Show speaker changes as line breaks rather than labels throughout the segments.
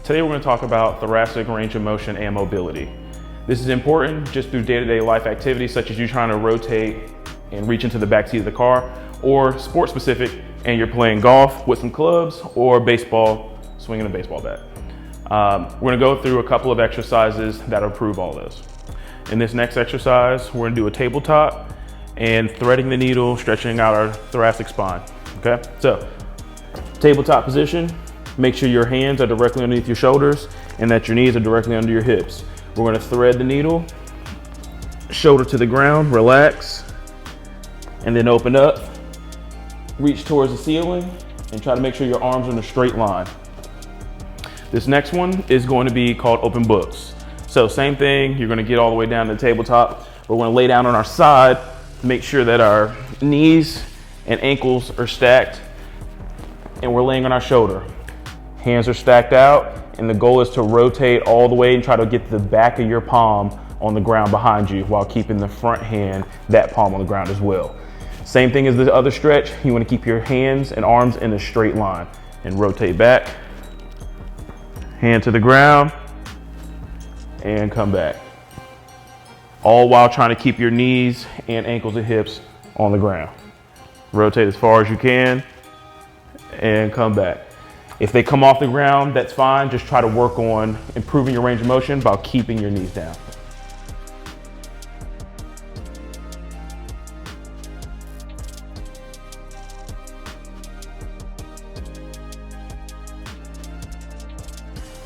Today we're going to talk about thoracic range of motion and mobility. This is important just through day-to-day life activities such as you trying to rotate and reach into the back seat of the car, or sport specific and you're playing golf with some clubs or baseball, swinging a baseball bat. We're going to go through a couple of exercises that improve all this. In this next exercise, we're going to do a tabletop and threading the needle, stretching out our thoracic spine. Okay, so tabletop position. Make sure your hands are directly underneath your shoulders and that your knees are directly under your hips. We're going to thread the needle, shoulder to the ground, relax, and then open up, reach towards the ceiling, and try to make sure your arms are in a straight line. This next one is going to be called open books. So same thing, you're going to get all the way down to the tabletop. We're going to lay down on our side, make sure that our knees and ankles are stacked, and we're laying on our shoulder. Hands are stacked out, and the goal is to rotate all the way and try to get the back of your palm on the ground behind you while keeping the front hand, that palm on the ground as well. Same thing as the other stretch. You want to keep your hands and arms in a straight line and rotate back, hand to the ground, and come back. All while trying to keep your knees and ankles and hips on the ground. Rotate as far as you can and come back. If they come off the ground, that's fine. Just try to work on improving your range of motion by keeping your knees down.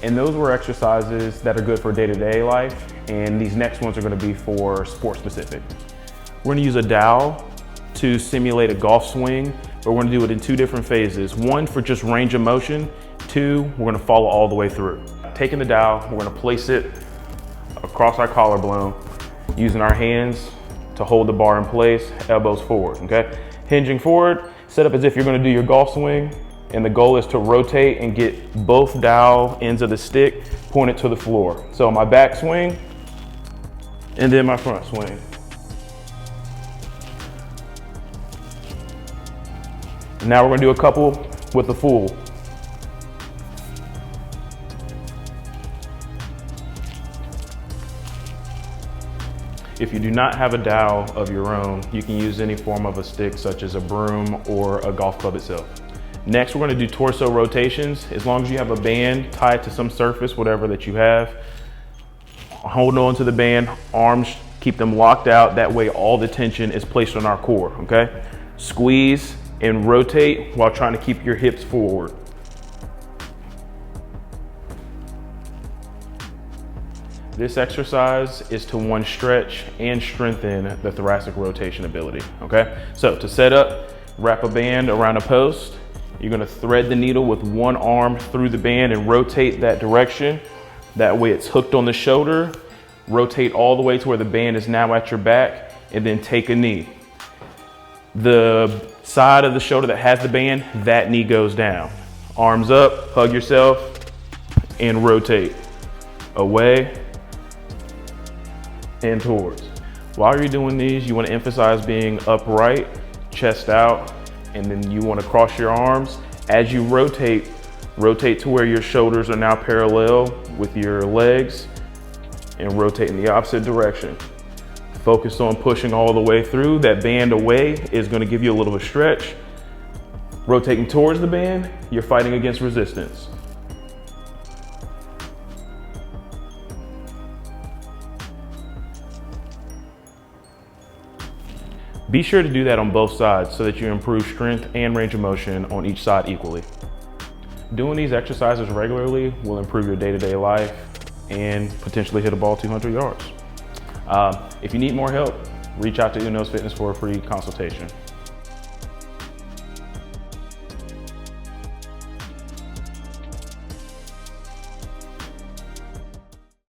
And those were exercises that are good for day-to-day life, and these next ones are going to be for sport specific. We're going to use a dowel to simulate a golf swing, but we're going to do it in two different phases. One for just range of motion, two, we're going to follow all the way through. Taking the dowel, we're going to place it across our collarbone, using our hands to hold the bar in place, elbows forward, okay? Hinging forward, set up as if you're going to do your golf swing, and the goal is to rotate and get both dowel ends of the stick pointed to the floor. So my back swing, and then my front swing. Now we're going to do a couple with the full. If you do not have a dowel of your own, you can use any form of a stick such as a broom or a golf club itself. Next, we're going to do torso rotations. As long as you have a band tied to some surface, whatever that you have, hold on to the band, arms, keep them locked out. That way all the tension is placed on our core, okay? Squeeze and rotate while trying to keep your hips forward. This exercise is to one, stretch and strengthen the thoracic rotation ability, okay? So to set up, wrap a band around a post. You're gonna thread the needle with one arm through the band and rotate that direction. That way it's hooked on the shoulder. Rotate all the way to where the band is now at your back, and then take a knee. The side of the shoulder that has the band, that knee goes down. Arms up, hug yourself, and rotate. Away and towards. While you're doing these, you want to emphasize being upright, chest out, and then you want to cross your arms. As you rotate, rotate to where your shoulders are now parallel with your legs, and rotate in the opposite direction. Focus on pushing all the way through. That band away is going to give you a little bit of stretch. Rotating towards the band, you're fighting against resistance. Be sure to do that on both sides so that you improve strength and range of motion on each side equally. Doing these exercises regularly will improve your day-to-day life and potentially hit a ball 200 yards. If you need more help, reach out to Uno's Fitness for a free consultation.